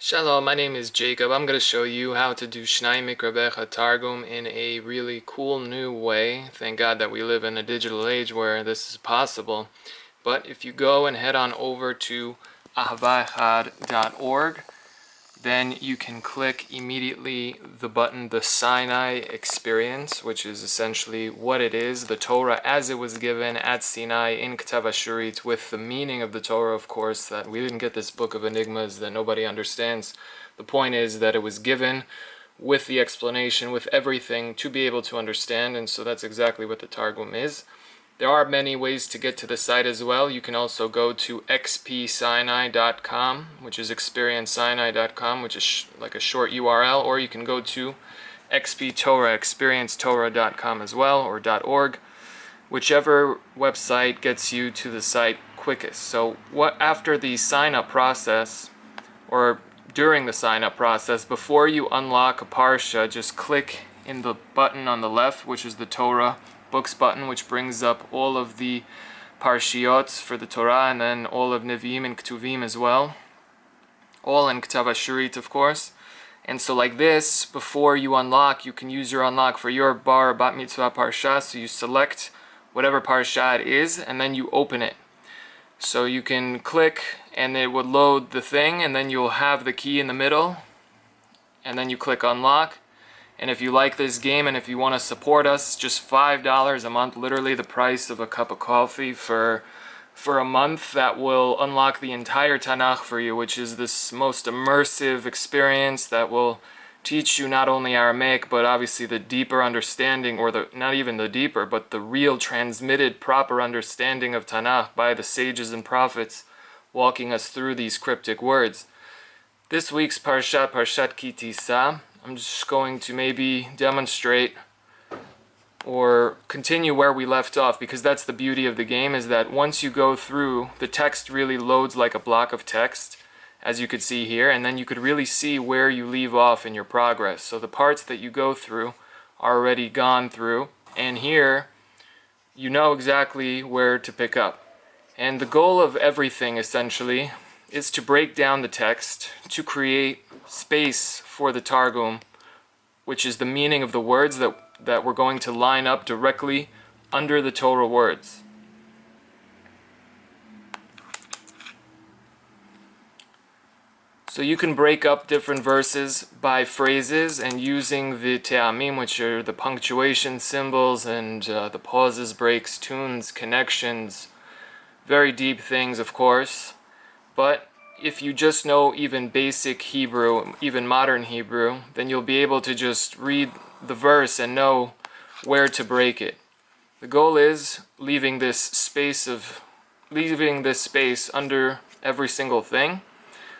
Shalom, my name is Jacob. I'm going to show you how to do Shnayim Mikrah VeEchad Targoom in a really cool new way. Thank God that we live in a digital age where this is possible. But if you go and head on over to AHAVA then you can click immediately the button, the Sinai Experience, which is essentially what it is, the Torah as it was given at Sinai in Ketav Ashurit, with the meaning of the Torah, of course, that we didn't get this book of enigmas that nobody understands. The point is that it was given with the explanation, with everything to be able to understand, and so that's exactly what the Targum is. There are many ways to get to the site as well. You can also go to xpsinai.com, which is experiencesinai.com, which is like a short URL, or you can go to xptorah, experiencetorah.com as well, or .org, whichever website gets you to the site quickest. So after the sign-up process, or during the sign-up process, before you unlock a parsha, just click in the button on the left, which is the Torah Books button, which brings up all of the parshiot for the Torah, and then all of Nevi'im and Ketuvim as well, all in Ketav Ashurit, of course. And so like this, before you unlock, you can use your unlock for your bar or bat mitzvah parsha. So you select whatever parsha it is, and then you open it. So you can click and it would load the thing, and then you'll have the key in the middle, and then you click unlock. And if you like this game and if you want to support us, just $5 a month, literally the price of a cup of coffee for a month, that will unlock the entire Tanakh for you, which is this most immersive experience that will teach you not only Aramaic, but obviously the deeper understanding, or not even the deeper, but the real transmitted proper understanding of Tanakh by the sages and prophets walking us through these cryptic words. This week's Parshat Ki Tisa, I'm just going to maybe demonstrate or continue where we left off, because that's the beauty of the game, is that once you go through, the text really loads like a block of text, as you could see here, and then you could really see where you leave off in your progress. So the parts that you go through are already gone through, and here you know exactly where to pick up. And the goal of everything, essentially, is to break down the text, to create space for the Targum, which is the meaning of the words that we're going to line up directly under the Torah words. So you can break up different verses by phrases and using the te'amim, which are the punctuation symbols and the pauses, breaks, tunes, connections, very deep things, of course. But if you just know even basic Hebrew, even modern Hebrew, then you'll be able to just read the verse and know where to break it. The goal is leaving this space under every single thing,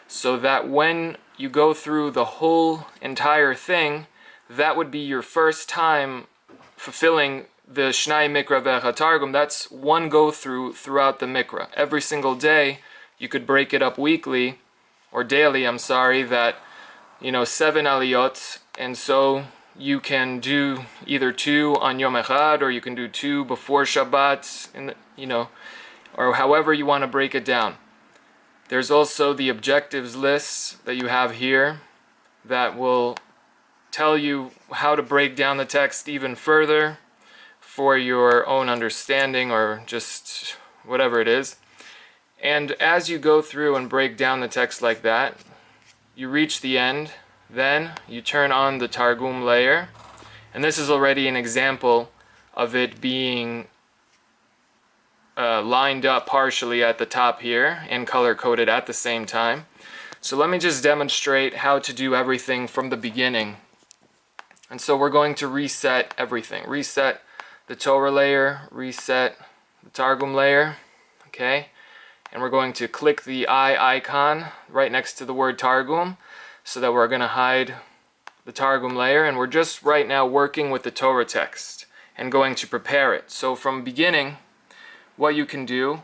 so that when you go through the whole entire thing, that would be your first time fulfilling the Shnayim Mikrah VeEchad Targoom. That's one go through throughout the Mikra. Every single day, you could break it up weekly, or daily, that, 7 aliyot, and so you can do either 2 on Yom ECHAD, or you can do 2 before Shabbat, or however you want to break it down. There's also the objectives list that you have here that will tell you how to break down the text even further for your own understanding, or just whatever it is. And as you go through and break down the text like that, you reach the end, then you turn on the Targum layer, and this is already an example of it being lined up partially at the top here and color-coded at the same time. So let me just demonstrate how to do everything from the beginning. And so we're going to reset everything. Reset the Torah layer, reset the Targum layer, okay? And we're going to click the eye icon right next to the word Targum, so that we're going to hide the Targum layer, and we're just right now working with the Torah text and going to prepare it. So from beginning, what you can do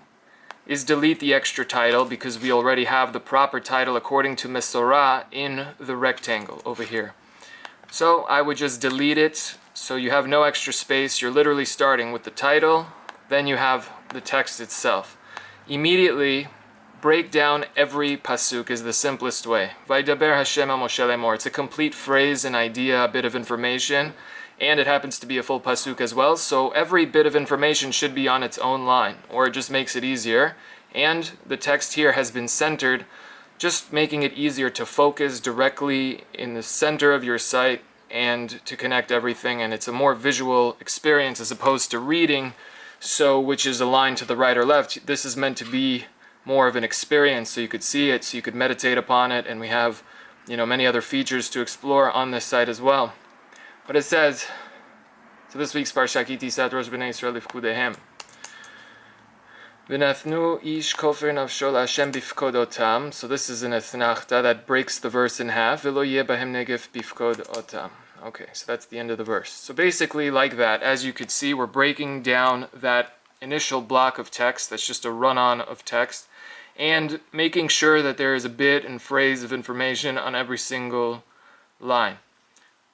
is delete the extra title, because we already have the proper title according to Mesorah in the rectangle over here. So I would just delete it, so you have no extra space. You're literally starting with the title, then you have the text itself. Immediately break down every pasuk is the simplest way. Vaydaber Hashem el Moshe lemor. It's a complete phrase, an idea, a bit of information, and it happens to be a full pasuk as well, so every bit of information should be on its own line, or it just makes it easier. And the text here has been centered, just making it easier to focus directly in the center of your sight and to connect everything, and it's a more visual experience as opposed to reading, so which is aligned to the right or left. This is meant to be more of an experience, so you could see it, so you could meditate upon it, and we have, many other features to explore on this site as well. But it says, so this week's Parsha Ki Tisat Rosh Bnei Yisrael Lifkudehem. V'nathnu ish kofer nafsho la'Hashem bifkod otam. So this is an ethnachta that breaks the verse in half. V'lo yeh bahem negef bifkod otam. Okay, so that's the end of the verse. So basically like that, as you could see, we're breaking down that initial block of text, that's just a run-on of text, and making sure that there is a bit and phrase of information on every single line.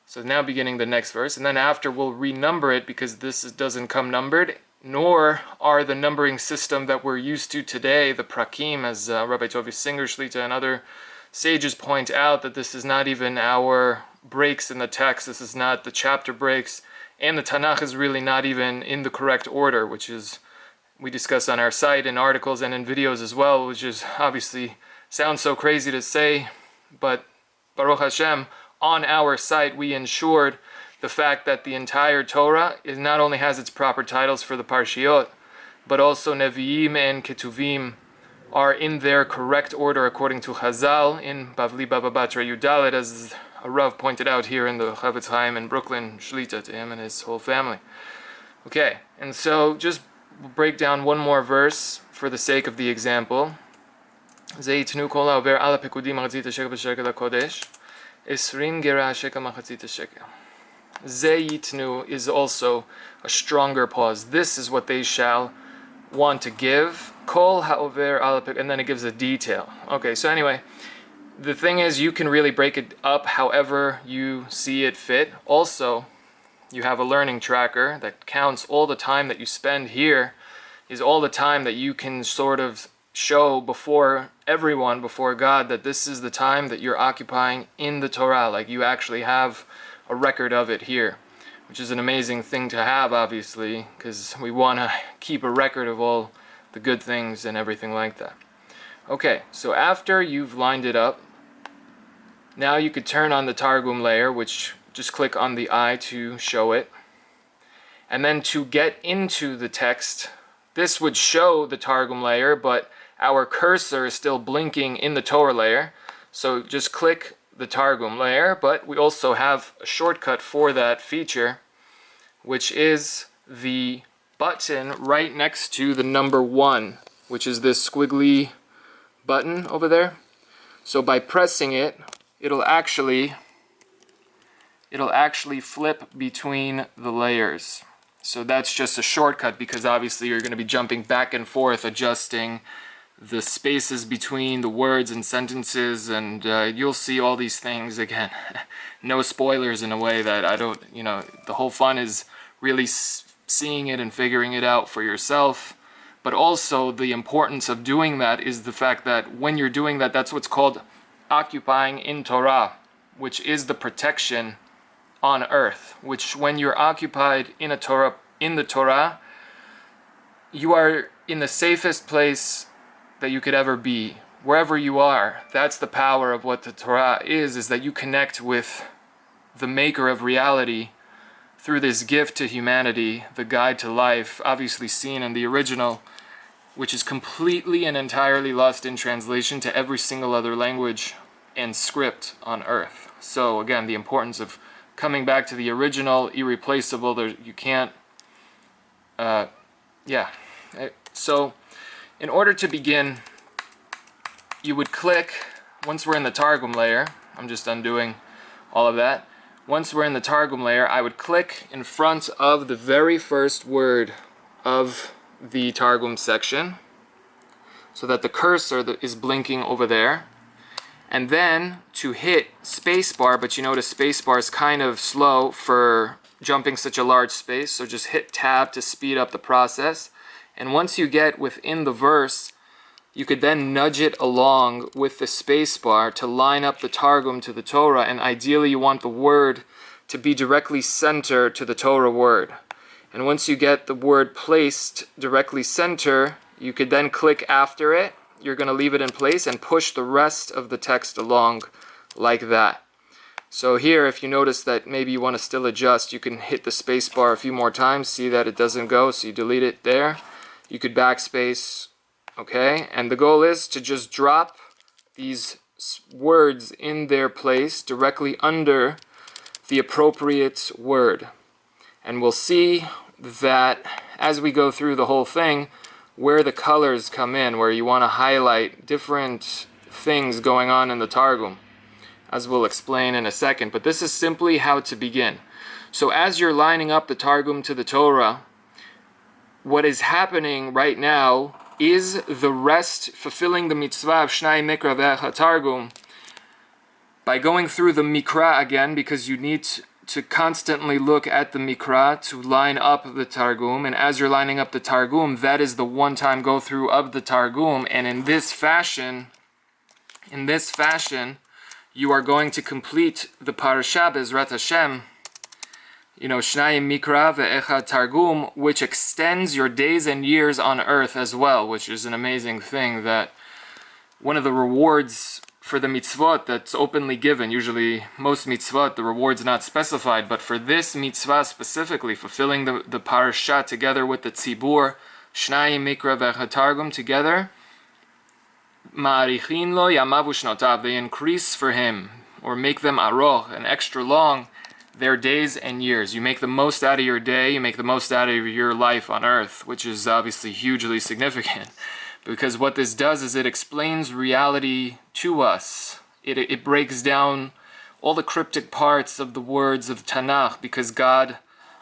So now beginning the next verse, and then after we'll renumber it because this doesn't come numbered, nor are the numbering system that we're used to today, the prakim, as Rabbi Tovi Singer Shlita and other sages point out, that this is not even our breaks in the text, this is not the chapter breaks, and the Tanakh is really not even in the correct order, which is, we discuss on our site in articles and in videos as well, which is obviously sounds so crazy to say, but Baruch Hashem, on our site we ensured the fact that the entire Torah is not only has its proper titles for the Parshiot, but also Nevi'im and Ketuvim are in their correct order according to Chazal in Bavli Baba Batra Yudalet, as a Rav pointed out here in the Chavetz Chaim in Brooklyn, Shlita to him and his whole family. Okay, and so just break down one more verse for the sake of the example. Zeitnu kol ha'over al ha'pekudim machatzit shekel b'shekel hakodesh, 20 gerah shekel machatzit shekel. Zeitnu is also a stronger pause. This is what they shall want to give. Kol ha'over al ha'pekudim, and then it gives a detail. Okay, so anyway, the thing is, you can really break it up however you see it fit. Also, you have a learning tracker that counts all the time that you spend here is all the time that you can sort of show before everyone, before God, that this is the time that you're occupying in the Torah. Like you actually have a record of it here, which is an amazing thing to have, obviously, because we want to keep a record of all the good things and everything like that. Okay, so after you've lined it up, now you could turn on the Targum layer, which just click on the eye to show it. And then to get into the text, this would show the Targum layer, but our cursor is still blinking in the Torah layer. So just click the Targum layer, but we also have a shortcut for that feature, which is the button right next to the number 1, which is this squiggly button over there. So by pressing it, it'll actually flip between the layers. So that's just a shortcut because obviously you're going to be jumping back and forth, adjusting the spaces between the words and sentences, and you'll see all these things again. No spoilers in a way that I don't, the whole fun is really seeing it and figuring it out for yourself. But also the importance of doing that is the fact that when you're doing that, that's what's called occupying in Torah, which is the protection on earth, which when you're occupied in the Torah, you are in the safest place that you could ever be. Wherever you are, that's the power of what the Torah is that you connect with the maker of reality through this gift to humanity, the guide to life, obviously seen in the original, which is completely and entirely lost in translation to every single other language and script on earth. So again, the importance of coming back to the original, irreplaceable, you can't, So in order to begin, you would click, once we're in the Targum layer, I'm just undoing all of that. Once we're in the Targum layer, I would click in front of the very first word of the Targum section so that the cursor is blinking over there. And then to hit spacebar, but you notice spacebar is kind of slow for jumping such a large space, so just hit tab to speed up the process. And once you get within the verse, you could then nudge it along with the space bar to line up the Targum to the Torah, and ideally you want the word to be directly center to the Torah word. And once you get the word placed directly center, you could then click after it. You're going to leave it in place and push the rest of the text along like that. So here, if you notice that maybe you want to still adjust, you can hit the space bar a few more times, see that it doesn't go, so you delete it there. You could backspace, okay? And the goal is to just drop these words in their place directly under the appropriate word. And we'll see that as we go through the whole thing, where the colors come in, where you want to highlight different things going on in the Targum, as we'll explain in a second. But this is simply how to begin. So as you're lining up the Targum to the Torah, what is happening right now is the rest, fulfilling the mitzvah of Shnayim Mikrah VeEchad Targoom by going through the Mikra again, because you need to constantly look at the Mikra to line up the Targum. And as you're lining up the Targum, that is the one-time go-through of the Targum. And in this fashion, you are going to complete the parasha Bezrat Hashem, Shnayim Mikrah VeEchad Targoom, which extends your days and years on earth as well, which is an amazing thing. That one of the rewards for the mitzvot that's openly given, usually most mitzvot, the reward's not specified, but for this mitzvah specifically, fulfilling the parasha together with the tzibur, Shnayim Mikrah VeEchad Targoom together, Ma'arichin lo yamav u'shnotav, they increase for him, or make them aroch, and extra long, their days and years. You make the most out of your day, you make the most out of your life on earth, which is obviously hugely significant. Because what this does is it explains reality to us. It breaks down all the cryptic parts of the words of Tanakh, because God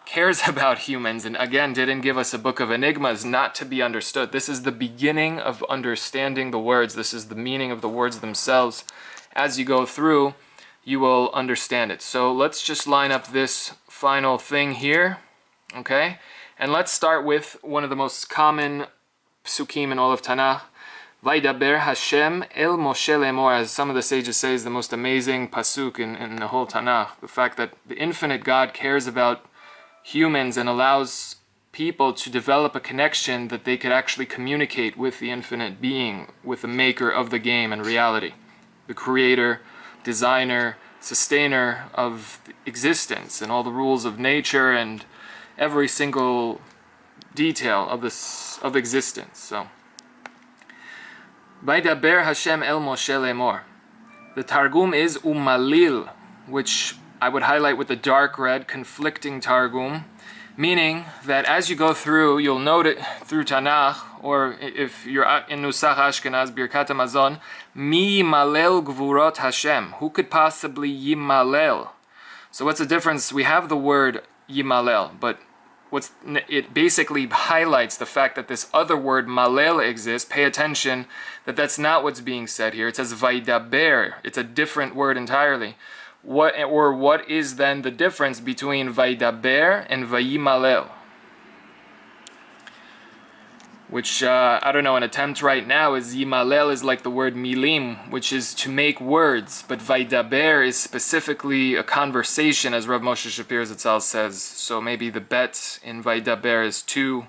cares about humans, and again didn't give us a book of enigmas not to be understood. This is the beginning of understanding the words. This is the meaning of the words themselves. As you go through, you will understand it. So let's just line up this final thing here, okay? And let's start with one of the most common psukim in all of Tanakh. Vaydaber Hashem el Moshe lemor, as some of the sages say, is the most amazing pasuk in the whole Tanakh. The fact that the infinite God cares about humans and allows people to develop a connection that they could actually communicate with the infinite being, with the maker of the game and reality, the creator, designer, sustainer of existence and all the rules of nature and every single detail of existence. So, Vaydaber Hashem el Moshe lemor. The Targum is umalil, which I would highlight with the dark red, conflicting Targum, meaning that as you go through, you'll note it through Tanakh, or if you're in Nusach Ashkenaz, Birkat Hamazon, Mi yimalel gvurot Hashem. Who could possibly yimalel? So what's the difference? We have the word yimalel, but it basically highlights the fact that this other word malel exists. Pay attention that that's not what's being said here. It says vaydaber. It's a different word entirely. What is then the difference between vaydaber and vayimalel? Which, I don't know, an attempt right now is yimalel is like the word milim, which is to make words, but vaydaber is specifically a conversation, as Rav Moshe Shapir Zatzal says. So maybe the bet in vaydaber is two,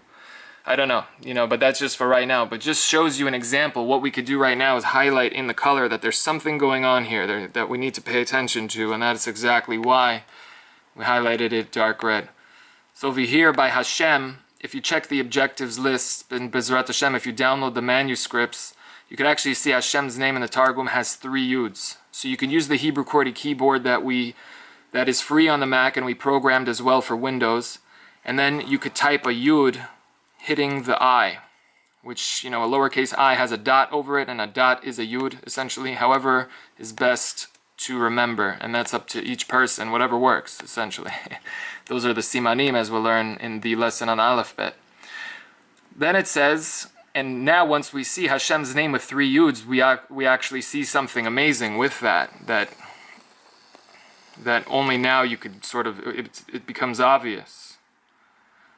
I don't know, but that's just for right now. But just shows you an example. What we could do right now is highlight in the color that there's something going on here that we need to pay attention to, and that's exactly why we highlighted it dark red. So over here by Hashem, if you check the objectives list in Bezrat Hashem, if you download the manuscripts, you can actually see Hashem's name in the Targum has 3 yuds. So you can use the Hebrew QWERTY keyboard that is free on the Mac and we programmed as well for Windows. And then you could type a yud hitting the I, which, a lowercase I has a dot over it, and a dot is a yud, essentially. However is best to remember, and that's up to each person, whatever works, essentially. Those are the simanim, as we'll learn in the lesson on Aleph Bet. Then it says, and now once we see Hashem's name with 3 yuds, we actually see something amazing with that only now you could sort of, it becomes obvious.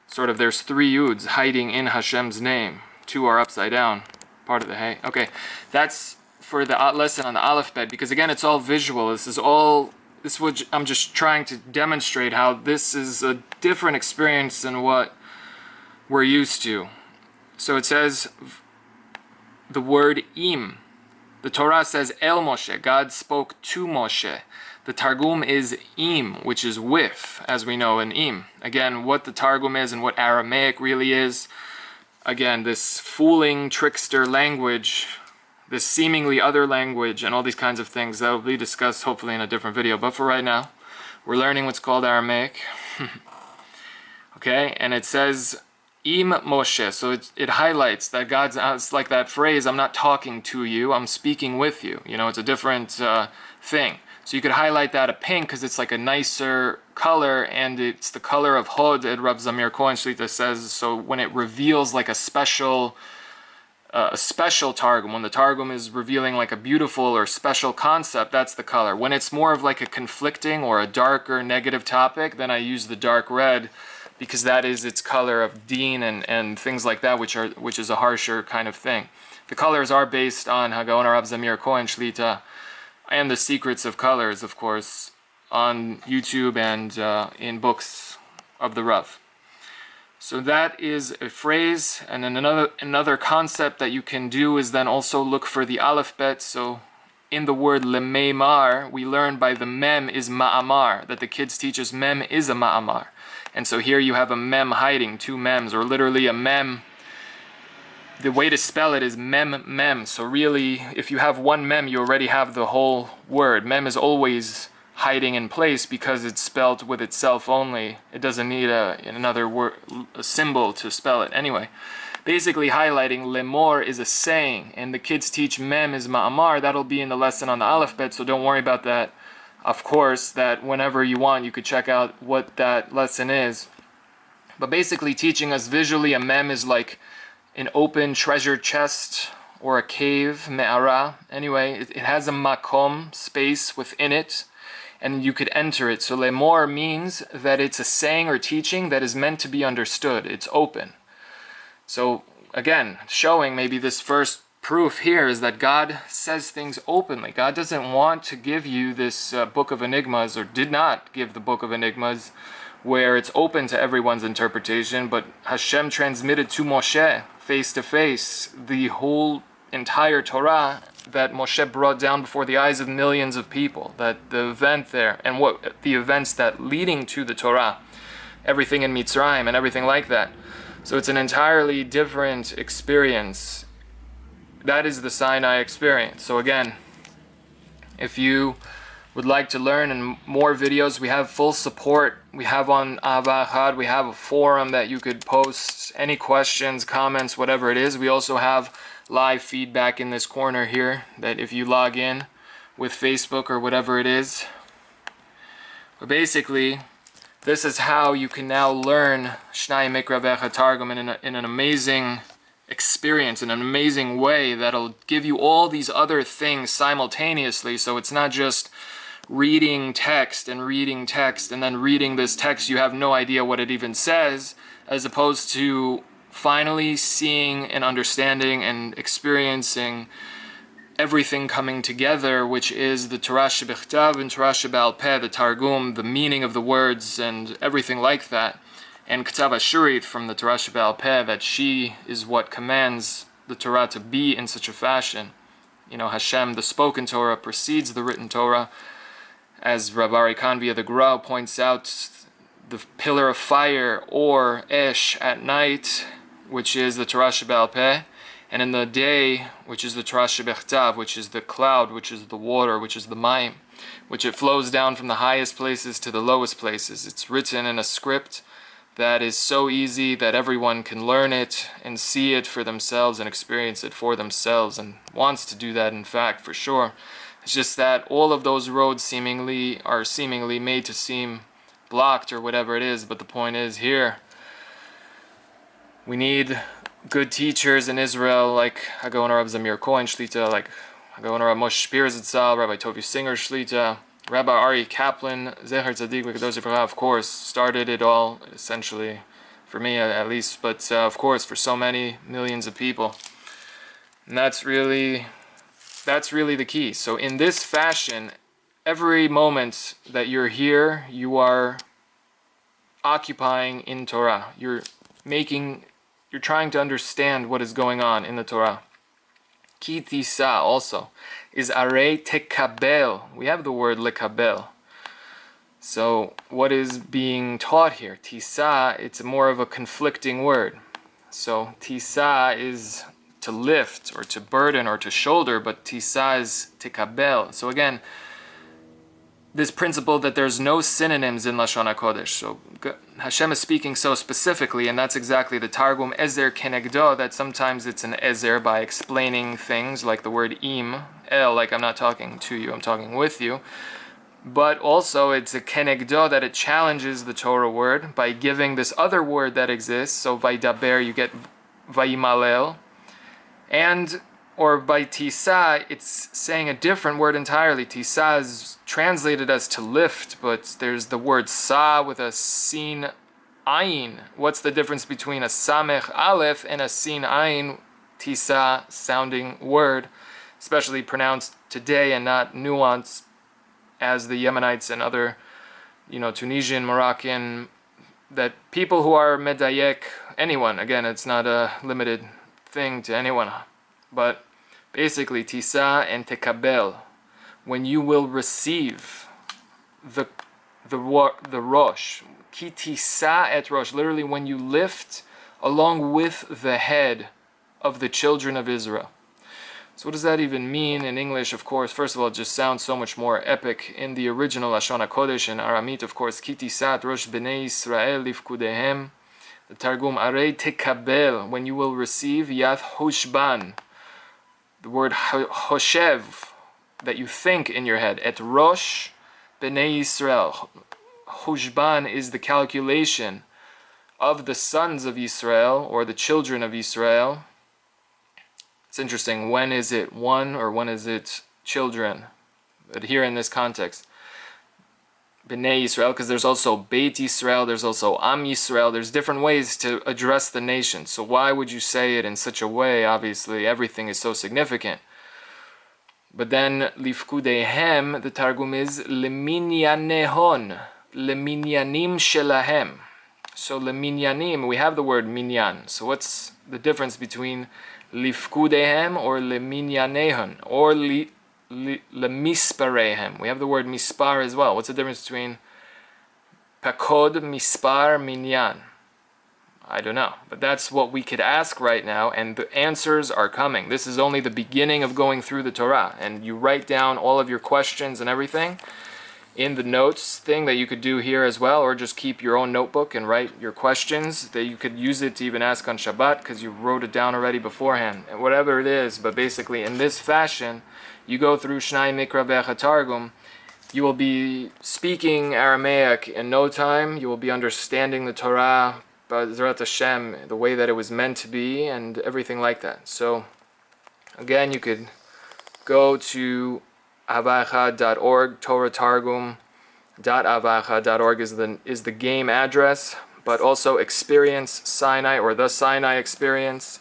Sort of there's 3 yuds hiding in Hashem's name. 2 are upside down. part of the hay. Okay, that's for the lesson on the Aleph Bet, because again, it's all visual. This is what I'm just trying to demonstrate how this is a different experience than what we're used to. So it says the word im. The Torah says El Moshe, God spoke to Moshe. The Targum is im, which is with, as we know in im. Again, what the Targum is and what Aramaic really is. Again, this fooling, trickster language, this seemingly other language, and all these kinds of things, that will be discussed hopefully in a different video. But for right now, we're learning what's called Aramaic. Okay, and it says Im Moshe, so it highlights that God's, it's like that phrase, I'm not talking to you, I'm speaking with you. You know, it's a different thing. So you could highlight that a pink because it's like a nicer color, and it's the color of Hod, and Rav Zamir Cohen Shlita says, so when it reveals like a special Targum, when the Targum is revealing like a beautiful or special concept, that's the color. When it's more of like a conflicting or a darker negative topic, then I use the dark red, because that is its color of Deen and things like that, which is a harsher kind of thing. The colors are based on Hagaon Rav Zamir Cohen Shlita and the Secrets of Colors, of course, on YouTube and in books of the Rav. So that is a phrase, and then another concept that you can do is then also look for the Aleph Bet. So in the word lemeimar, we learn by the mem is ma'amar, that the kids teach us mem is a ma'amar. And so here you have a mem hiding, two mems, or literally a mem. The way to spell it is mem. So really, if you have one mem, you already have the whole word. Mem is always hiding in place because it's spelled with itself only. It doesn't need another word, a symbol to spell it. Anyway, basically highlighting lemor is a saying, and the kids teach mem is ma'amar. That'll be in the lesson on the Aleph Bet, so don't worry about that. Of course, that whenever you want, you could check out what that lesson is. But basically teaching us visually, a mem is like an open treasure chest or a cave, me'ara. Anyway, it has a makom, space within it, and you could enter it. So lemor means that it's a saying or teaching that is meant to be understood. It's open. So again, showing maybe this first proof here is that God says things openly. God doesn't want to give you this book of enigmas, or did not give the book of enigmas, where it's open to everyone's interpretation, but Hashem transmitted to Moshe face to face the whole entire Torah that Moshe brought down before the eyes of millions of people. That the event there, and what the events that leading to the Torah, everything in Mitzrayim and everything like that. So it's an entirely different experience. That is the Sinai experience. So again, if you would like to learn in more videos, we have full support. We have on AHAVA ECHAD, we have a forum that you could post any questions, comments, whatever it is. We also have live feedback in this corner here, that if you log in with Facebook or whatever it is. But basically, this is how you can now learn Shnayim Mikrah VeEchad Targoom in an amazing experience, in an amazing way that'll give you all these other things simultaneously. So it's not just reading text and then reading this text, you have no idea what it even says, as opposed to finally seeing and understanding and experiencing everything coming together, which is the Torah Shebichtav and Torah Sheba'al Peh, the Targum, the meaning of the words and everything like that, and Ktav Ashurit from the Torah Sheba'al Peh, that she is what commands the Torah to be in such a fashion. You know, Hashem, the spoken Torah, precedes the written Torah. As Rabbi Ari Kanvia the Gra points out, the pillar of fire, or Esh, at night, which is the Torah Sheba'al Peh, and in the day, which is the Torah Shebichtav, which is the cloud, which is the water, which is the Mayim, which it flows down from the highest places to the lowest places. It's written in a script that is so easy that everyone can learn it and see it for themselves and experience it for themselves, and wants to do that, in fact, for sure. It's just that all of those roads are seemingly made to seem blocked or whatever it is, but the point is here, we need good teachers in Israel, like Hagaon Rav Zamir Cohen Shlita, like Hagaon Rav Moshe Shpir Zitzal, Rabbi Tovi Singer Shlita, Rabbi Ari Kaplan, Zecher Tzadik V'Kadosh V'Chai, of course, started it all, essentially, for me at least, but of course for so many millions of people. And that's really the key. So in this fashion, every moment that you're here, you are occupying in Torah. You're trying to understand what is going on in the Torah. Ki tisa also is arei tekabel. We have the word lekabel. So what is being taught here? Tisa, it's more of a conflicting word. So tisa is to lift or to burden or to shoulder, but tisa is tekabel. So again, this principle that there's no synonyms in Lashon HaKodesh. So Hashem is speaking so specifically, and that's exactly the Targum Ezer Kenegdo, that sometimes it's an Ezer by explaining things like the word im, el, like I'm not talking to you, I'm talking with you. But also it's a Kenegdo, that it challenges the Torah word by giving this other word that exists. So Vaidaber, you get Vayimalel. Or by tisa, it's saying a different word entirely. Tisa is translated as to lift, but there's the word sa with a sin ayin. What's the difference between a samech aleph and a sin ayin, tisa sounding word, especially pronounced today and not nuanced as the Yemenites and other, Tunisian, Moroccan, that people who are medayek, anyone, again, it's not a limited thing to anyone. But basically, tisa and tekabel, when you will receive the rosh, ki tisa et rosh, literally when you lift along with the head of the children of Israel. So what does that even mean in English? Of course, first of all, it just sounds so much more epic. In the original Lashon HaKodesh, in Aramaic, of course, ki tisat rosh bnei Yisrael lifkudehem, the Targum arei tekabel, when you will receive yat hoshban, the word hoshev, that you think in your head, et rosh bnei Yisrael. Hoshban is the calculation of the sons of Israel, or the children of Israel. It's interesting, when is it one or when is it children? But here in this context, Bnei Yisrael, because there's also Beit Yisrael, there's also Am Yisrael, there's different ways to address the nation. So why would you say it in such a way? Obviously, everything is so significant. But then, Lifkudehem, the Targum is Leminyanehon, Leminyanim Shelahem. So Leminyanim, we have the word minyan. So what's the difference between Lifkudehem or Leminyanehon, or Lemisparehem? We have the word mispar as well. What's the difference between pakod, mispar, minyan? I don't know. But that's what we could ask right now, and the answers are coming. This is only the beginning of going through the Torah. And you write down all of your questions and everything in the notes thing that you could do here as well, or just keep your own notebook and write your questions, that you could use it to even ask on Shabbat because you wrote it down already beforehand, and whatever it is. But basically in this fashion, you go through Shnayim Mikrah VeEchad Targoom, you will be speaking Aramaic in no time, you will be understanding the Torah, B'ezrat Hashem, the way that it was meant to be, and everything like that. So again, you could go to AHAVA.org, TorahTargum.AHAVA.org is the game address, but also Experience Sinai, or the Sinai Experience,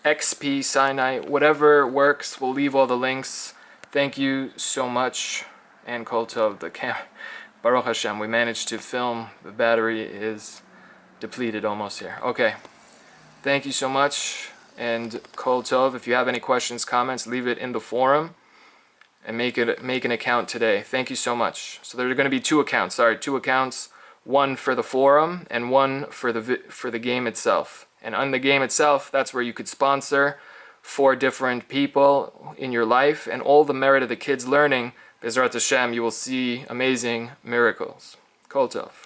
XP Sinai, whatever works. We'll leave all the links. Thank you so much, and Kol Tov, the camera. Baruch Hashem, we managed to film. The battery is depleted almost here. Okay, thank you so much, and Kol Tov. If you have any questions, comments, leave it in the forum. And make an account today. Thank you so much. So there are going to be two accounts. One for the forum and one for the game itself. And on the game itself, that's where you could sponsor 4 different people in your life, and all the merit of the kids learning. B'ezrat Hashem, you will see amazing miracles. Kol Tov.